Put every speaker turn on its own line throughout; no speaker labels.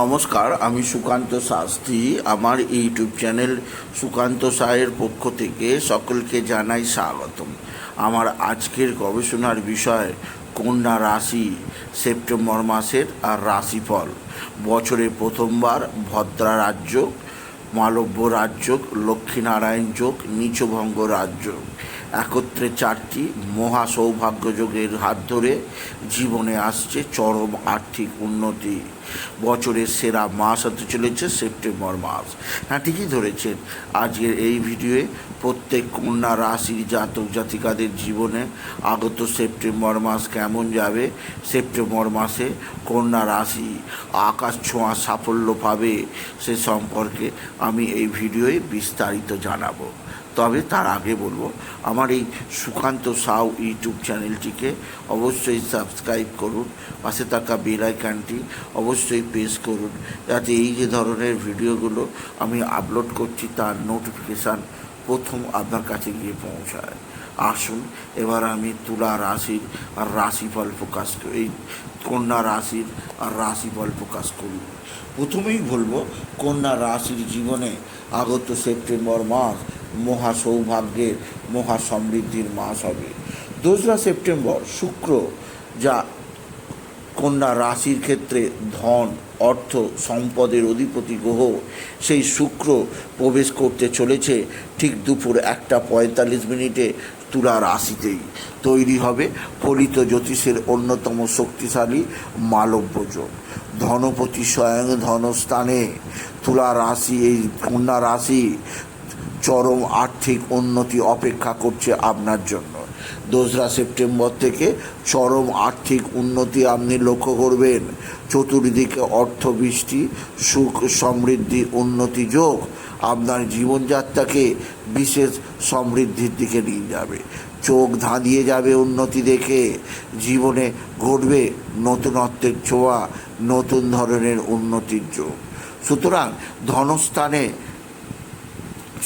নমস্কার, আমি সুকান্ত শাস্ত্রী। আমার ইউটিউব চ্যানেল সুকান্ত সায়ের পক্ষ থেকে সকলকে জানাই স্বাগতম। আমার আজকের গবেষণার বিষয় কন্যা রাশি, সেপ্টেম্বর মাসের আর রাশিফল। বছরে প্রথমবার ভদ্রা রাজ্য, মালব্য রাজ্য, লক্ষ্মীনারায়ণ যোগ, নীচভঙ্গ রাজ্য একত্রে চারটি মহা সৌভাগ্য যোগের হাত ধরে জীবনে আসছে চরম আর্থিক উন্নতি। বছরের সেরা মাস হতে চলেছে সেপ্টেম্বর মাস। হ্যাঁ, ঠিকই ধরেছেন। আজকের এই ভিডিওয়ে প্রত্যেক কন্যা রাশির জাতক জাতিকাদের জীবনে আগত সেপ্টেম্বর মাস কেমন যাবে, সেপ্টেম্বর মাসে কন্যা রাশি আকাশ ছোঁয়া সাফল্য পাবে, সে সম্পর্কে আমি এই ভিডিওয়ে বিস্তারিত জানাবো। তবে তার আগে বলবো, আমার এই সুকান্ত সাউ ইউটিউব চ্যানেলটিকে অবশ্যই সাবস্ক্রাইব করুন, পাশে থাকা বেল আইকনটি অবশ্যই প্রেস করুন, যাতে এই যে ধরনের ভিডিওগুলো আমি আপলোড করছি তার নোটিফিকেশান প্রথম আপনার কাছে গিয়ে পৌঁছায়। আসুন এবার আমি তুলা রাশির আর রাশিফল প্রকাশ করি, এই কন্যা রাশির আর রাশিফল প্রকাশ করি। প্রথমেই বলবো, কন্যা রাশির জীবনে আগত সেপ্টেম্বর মাস মহা সৌভাগ্যের, মহা সমৃদ্ধির মাস হবে। 2রা সেপ্টেম্বর শুক্র, যা কন্যা রাশির ক্ষেত্রে ধন, অর্থ, সম্পদের অধিপতি গ্রহ, সেই শুক্র প্রবেশ করতে চলেছে ঠিক দুপুর 1:45 তুলা রাশিতেই। তৈরি হবে ফলিত জ্যোতিষের অন্যতম শক্তিশালী মালব্য যোগ। ধনপতি স্বয়ং ধনস্থানে তুলা রাশি, এই কন্যা রাশি চরম আর্থিক উন্নতি অপেক্ষা করছে আপনার জন্য। 2রা সেপ্টেম্বর থেকে চরম আর্থিক উন্নতি আপনি লক্ষ্য করবেন। চতুর্দিকে অর্থবৃষ্টি, সুখ, সমৃদ্ধি, উন্নতি যোগ আপনার জীবনযাত্রাকে বিশেষ সমৃদ্ধির দিকে নিয়ে যাবে। চোখ ধাঁধিয়ে যাবে উন্নতি দেখে। জীবনে ঘটবে নতুনত্বের ছোঁয়া, নতুন ধরনের উন্নতির যোগ। সুতরাং ধনস্থানে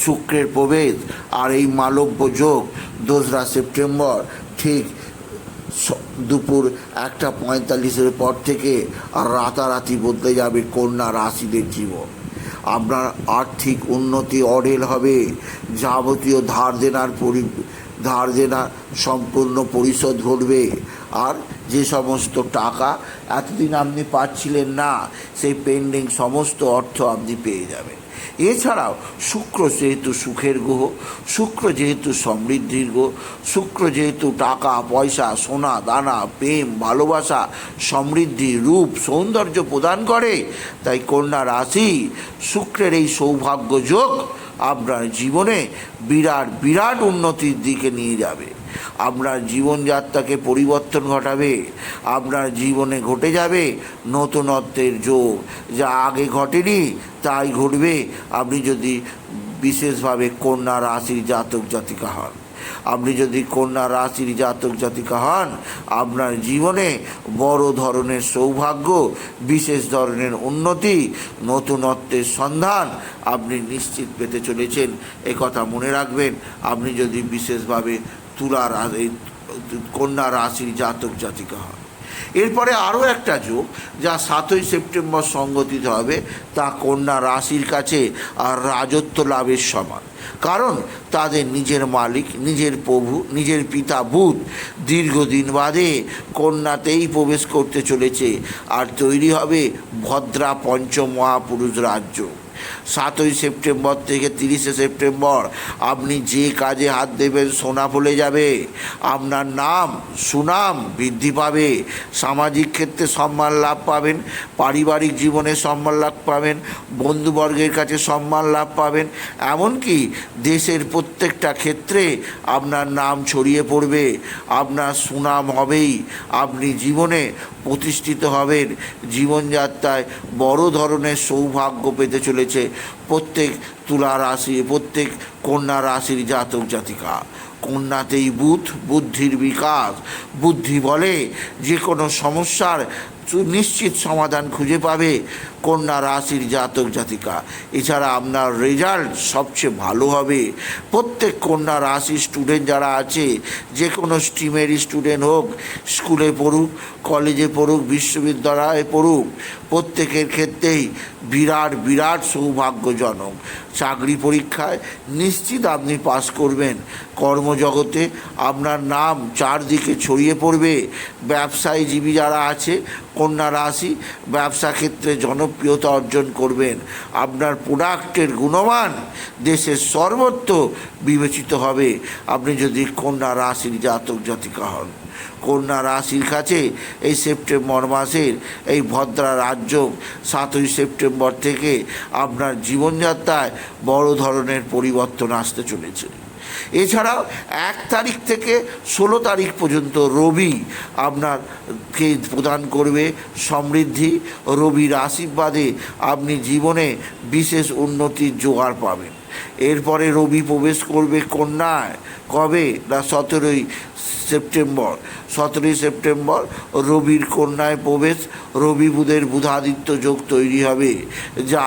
শুক্রের প্রবেশ আর এই মালব্য যোগ 2রা সেপ্টেম্বর ঠিক দুপুর 1:45 পর থেকে রাতারাতি বদলে যাবে কন্যা রাশিদের জীবন। আপনার আর্থিক উন্নতি অঢেল হবে। যাবতীয় ধার দেনা সম্পূর্ণ পরিশোধ ঘটবে। আর যে সমস্ত টাকা এতদিন আপনি পাচ্ছিলেন না, সেই পেন্ডিং সমস্ত অর্থ আপনি পেয়ে যাবেন। এছাড়াও শুক্র যেহেতু সুখের গ্রহ, শুক্র যেহেতু সমৃদ্ধির গ্রহ, শুক্র যেহেতু টাকা পয়সা, সোনা দানা, প্রেম, ভালোবাসা, সমৃদ্ধি, রূপ, সৌন্দর্য প্রদান করে, তাই কন্যা রাশি শুক্রের এই সৌভাগ্য যোগ আপনার জীবনে বিরাট বিরাট উন্নতির দিকে নিয়ে যাবে। আপনার জীবনযাত্রাকে পরিবর্তন ঘটাবে। আপনার জীবনে ঘটে যাবে নতুনত্বের যোগ, যা আগে ঘটেনি তাই ঘটবে আপনি যদি বিশেষভাবে কন্যা রাশির জাতক জাতিকা হন। আপনি যদি কন্যা রাশির জাতক জাতিকা হন, আপনার জীবনে বড় ধরনের সৌভাগ্য, বিশেষ ধরনের উন্নতি, নতুনত্বের সন্ধান আপনি নিশ্চিত পেতে চলেছেন। একথা মনে রাখবেন, আপনি যদি বিশেষভাবে কন্যা রাশির জাতক জাতিকা হন। এরপরে আরও একটা যোগ, যা 7ই সেপ্টেম্বর সংগঠিত হবে, তা কন্যা রাশির কাছে আর রাজত্ব লাভের সমান। কারণ তাদের নিজের মালিক, নিজের প্রভু, নিজের পিতা বুধ দীর্ঘদিন বাদে কন্যাতেই প্রবেশ করতে চলেছে। আর তৈরি হবে ভদ্রা পঞ্চম মহাপুরুষ রাজ্য। 7ই সেপ্টেম্বর থেকে 30শে সেপ্টেম্বর আপনি যে কাজে হাত দেবেন সোনা ফলে যাবে। আপনার নাম সুনাম বৃদ্ধি পাবে। সামাজিক ক্ষেত্রে সম্মান লাভ পাবেন, পারিবারিক জীবনে সম্মান লাভ পাবেন, বন্ধুবর্গের কাছে সম্মান লাভ পাবেন। এমনকি দেশের প্রত্যেকটা ক্ষেত্রে আপনার নাম ছড়িয়ে পড়বে। আপনার সুনাম হবেই। আপনি জীবনে প্রতিষ্ঠিত হবেন। জীবনযাত্রায় বড় ধরনের সৌভাগ্য পেতে চলেছে প্রত্যেক তুলা রাশি, প্রত্যেক কন্যা রাশির জাতক জাতিকা। কন্যাতেই বুধ, বুদ্ধির বিকাশ। বুদ্ধি বলে যে কোনো সমস্যার নিশ্চিত সমাধান খুঁজে পাবে কন্যা রাশির জাতক জাতিকা। এছাড়া আপনার রেজাল্ট সবচেয়ে ভালো হবে। প্রত্যেক কন্যা রাশির স্টুডেন্ট যারা আছে, যে কোনো স্ট্রিমের স্টুডেন্ট হোক, স্কুলে পড়ুক, কলেজে পড়ুক, বিশ্ববিদ্যালয়ে পড়ুক, প্রত্যেকের ক্ষেত্রেই বিরাট বিরাট সৌভাগ্যজনক। চাকরি পরীক্ষায় নিশ্চিত আপনি পাস করবেন। কর্মজগতে আপনার নাম চারদিকে ছড়িয়ে পড়বে। ব্যবসায়ীজীবী যারা আছে কন্যা রাশি, ব্যবসা ক্ষেত্রে জনপ্রিয়তা অর্জন করবেন। আপনার প্রোডাক্টের গুণমান দেশের সর্বত্র বিবেচিত হবে আপনি যদি কন্যা রাশির জাতক জাতিকা হন। কন্যা রাশির কাছে এই সেপ্টেম্বর মাসের এই ভদ্রা রাজ্য 7ই সেপ্টেম্বর থেকে আপনার জীবনযাত্রায় বড় ধরনের পরিবর্তন আসতে চলেছে। এছাড়াও 1 তারিখ থেকে 16 তারিখ পর্যন্ত রবি আপনারকে প্রদান করবে সমৃদ্ধি। রবির আশীর্বাদে আপনি জীবনে বিশেষ উন্নতির জোগাড় পাবেন। এরপরে রবি প্রবেশ করবে কন্যায়। কবে না 17ই সেপ্টেম্বর। 17ই সেপ্টেম্বর রবির কন্যায় প্রবেশ। রবি বুধের বুধাদিত্য যোগ তৈরি হবে, যা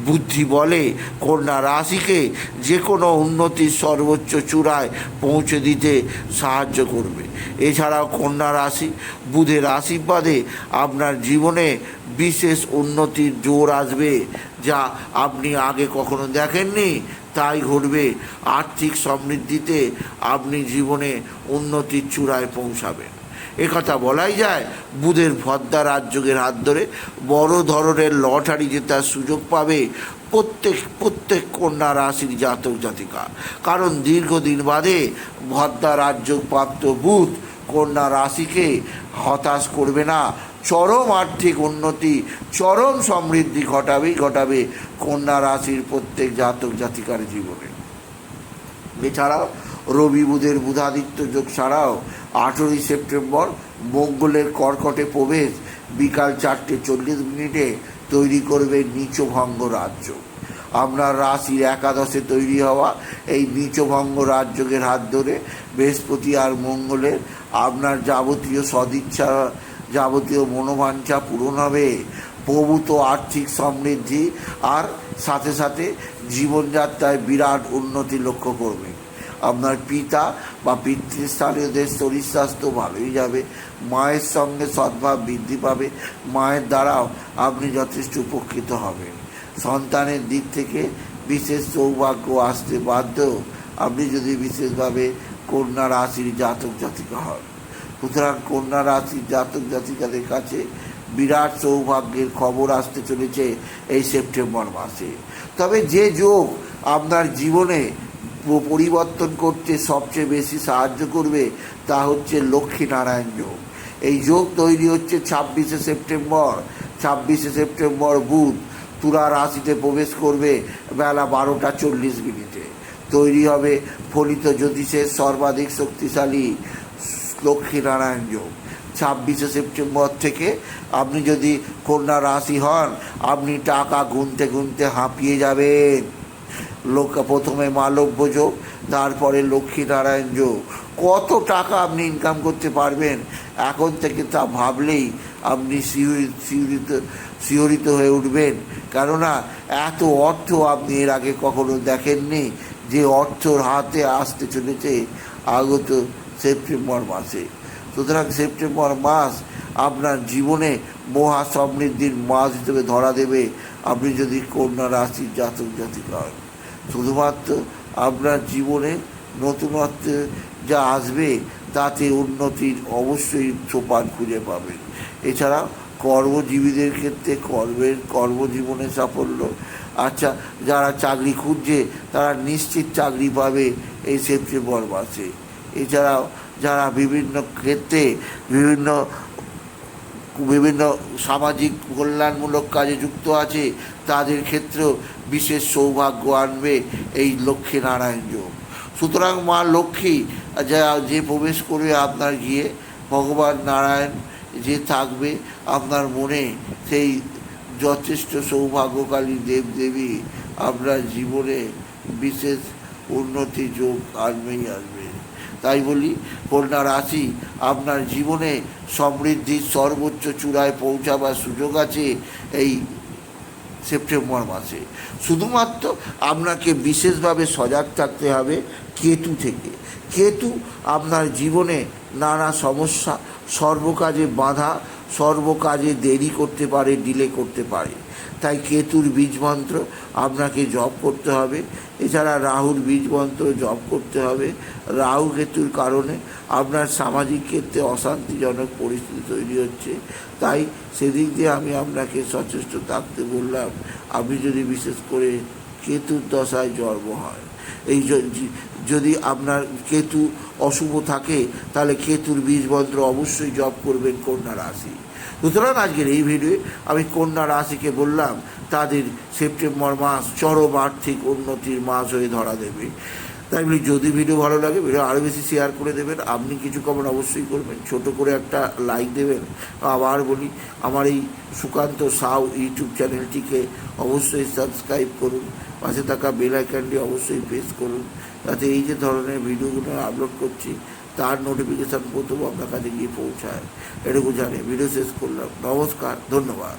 বুদ্ধি বলে কন্যা রাশিকে যে কোনো উন্নতির সর্বোচ্চ চূড়ায় পৌঁছে দিতে সাহায্য করবে। এছাড়াও কন্যা রাশি বুধের আশীর্বাদে আপনার জীবনে বিশেষ উন্নতির জোর আসবে, যা আপনি আগে কখনো দেখেননি, তাই ঘটবে। আর্থিক সমৃদ্ধিতে আপনি জীবনে উন্নতির চূড়ায় পৌঁছাবেন। একথা বলাই যায় বুধের ভদ্রা রাজযোগের হাত ধরে বড় ধরনের লটারি জেতার সুযোগ পাবে প্রত্যেক কন্যা রাশির জাতক জাতিকা। কারণ দীর্ঘদিন বাদে ভদ্রা রাজযোগ প্রাপ্ত বুধ কন্যা রাশিকে হতাশ করবে না। চরম আর্থিক উন্নতি, চরম সমৃদ্ধি ঘটাবে কন্যা রাশির প্রত্যেক জাতক জাতিকার জীবনে। এছাড়াও রবি বুধের বুধাদিত্য যোগ ছাড়াও 18ই সেপ্টেম্বর মঙ্গলের কর্কটে প্রবেশ বিকাল 4:40 তৈরি করবে নীচভঙ্গ রাজ্য। আপনার রাশির একাদশে তৈরি হওয়া এই নীচভঙ্গ রাজযোগের হাত ধরে বৃহস্পতি আর মঙ্গলের আপনার যাবতীয় সদিচ্ছা, যাবতীয় মনোবাঞ্ছা পূরণ হবে। প্রভূত আর্থিক সমৃদ্ধি আর সাথে সাথে জীবনযাত্রায় বিরাট উন্নতি লক্ষ্য করবে। আপনার পিতা বা পিতৃস্থানীয়দের শরীর স্বাস্থ্য ভালোই যাবে। মায়ের সঙ্গে সদ্ভাব বৃদ্ধি পাবে। মায়ের দ্বারাও আপনি যথেষ্ট উপকৃত হবেন। সন্তানের দিক থেকে বিশেষ সৌভাগ্য আসতে বাধ্য আপনি যদি বিশেষভাবে কন্যা রাশির জাতক জাতিকা হন। সুতরাং কন্যা রাশির জাতক জাতিকাদের কাছে বিরাট সৌভাগ্যের খবর আসতে চলেছে এই সেপ্টেম্বর মাসে। তবে যে যোগ আপনার জীবনে পরিবর্তন করতে সবচেয়ে বেশি সাহায্য করবে তা হচ্ছে লক্ষ্মীনারায়ণ যোগ। এই যোগ তৈরি হচ্ছে 26শে সেপ্টেম্বর। 26শে সেপ্টেম্বর বুধ তুলা রাশিতে প্রবেশ করবে বেলা 12:40। তৈরি হবে ফলিত জ্যোতিষের সর্বাধিক শক্তিশালী লক্ষ্মীনারায়ণ যোগ। 26শে সেপ্টেম্বর থেকে আপনি যদি কন্যা রাশি হন, আপনি টাকা গুনতে গুনতে হাঁপিয়ে যাবেন। প্রথমে মালব্য যোগ, তারপরে লক্ষ্মীনারায়ণ যোগ। কত টাকা আপনি ইনকাম করতে পারবেন এখন থেকে তা ভাবলেই আপনি শিহরিত হয়ে উঠবেন। কেননা এত অর্থ আপনি এর আগে কখনো দেখেননি, যে অর্থর হাতে আসতে চলেছে আগত সেপ্টেম্বর মাসে। সুতরাং সেপ্টেম্বর মাস আপনার জীবনে মহা সমৃদ্ধির মাস হিসেবে ধরা দেবে আপনি যদি কন্যা রাশির জাতক জাতিকা হন। শুধুমাত্র আপনার জীবনে নতুনত্ব যা আসবে তাতে উন্নতির অবশ্যই সোপান খুঁজে পাবেন। এছাড়া কর্মজীবীদের ক্ষেত্রে কর্মজীবনে সাফল্য। আচ্ছা, যারা চাকরি খুঁজছে তারা নিশ্চিত চাকরি পাবে এই সেপ্টেম্বর মাসে। এছাড়াও যারা বিভিন্ন ক্ষেত্রে বিভিন্ন সামাজিক কল্যাণমূলক কাজে যুক্ত আছে তাদের ক্ষেত্রেও বিশেষ সৌভাগ্য আনবে এই লক্ষ্মীনারায়ণ যোগ। সুতরাং মা লক্ষ্মী যে প্রবেশ করবে আপনার গিয়ে, ভগবান নারায়ণ যে থাকবে আপনার মনে, সেই যথেষ্ট সৌভাগ্যকালী দেবদেবী আপনার জীবনে বিশেষ উন্নতি যোগ আসবেই আসবে। তাই বলি, কন্যা রাশি, আপনার জীবনে সমৃদ্ধির সর্বোচ্চ চূড়ায় পৌঁছাবার সুযোগ আছে এই সেপ্টেম্বর মাসে। শুধুমাত্র আপনাকে বিশেষভাবে সজাগ থাকতে হবে কেতু থেকে। কেতু আপনার জীবনে নানা সমস্যা, সর্বকাজে বাধা, সর্বকাজে দেরি করতে পারে, ডিলে করতে পারে। তাই কেতুর বীজ মন্ত্র আপনাকে জপ করতে হবে। এছাড়া রাহুর বীজ মন্ত্র জপ করতে হবে। রাহু কেতুর কারণে আপনার সামাজিক ক্ষেত্রে অশান্তিজনক পরিস্থিতি তৈরি হচ্ছে, তাই সেদিক দিয়ে আমি আপনাকে সচেষ্ট থাকতে বললাম। আপনি যদি বিশেষ করে কেতুর দশায় জন্ম হয়, এই যদি আপনার কেতু অশুভ থাকে, তাহলে কেতুর বীজ মন্ত্র অবশ্যই জপ করবেন কন্যা রাশি। সুতরাং আজকের এই ভিডিওয়ে আমি কন্যা রাশিকে বললাম তাদের সেপ্টেম্বর মাস চরম আর্থিক উন্নতির মাস হয়ে ধরা দেবে। তাই বলি, যদি ভিডিও ভালো লাগে ভিডিও আরও বেশি শেয়ার করে দেবেন। আপনি কিছু কমেন্ট অবশ্যই করবেন, ছোট করে একটা লাইক দেবেন। আবার বলি, আমার এই সুকান্ত সাউ ইউটিউব চ্যানেলটিকে অবশ্যই সাবস্ক্রাইব করুন, পাশে থাকা বেল আইকনটি অবশ্যই প্রেস করুন, যাতে এই যে ধরনের ভিডিওগুলো আপলোড করছি তার নোটিফিকেশান প্রথম আপনার কাছে গিয়ে পৌঁছায়। এটুকু জানিয়ে ভিডিও শেষ করলাম। নমস্কার, ধন্যবাদ।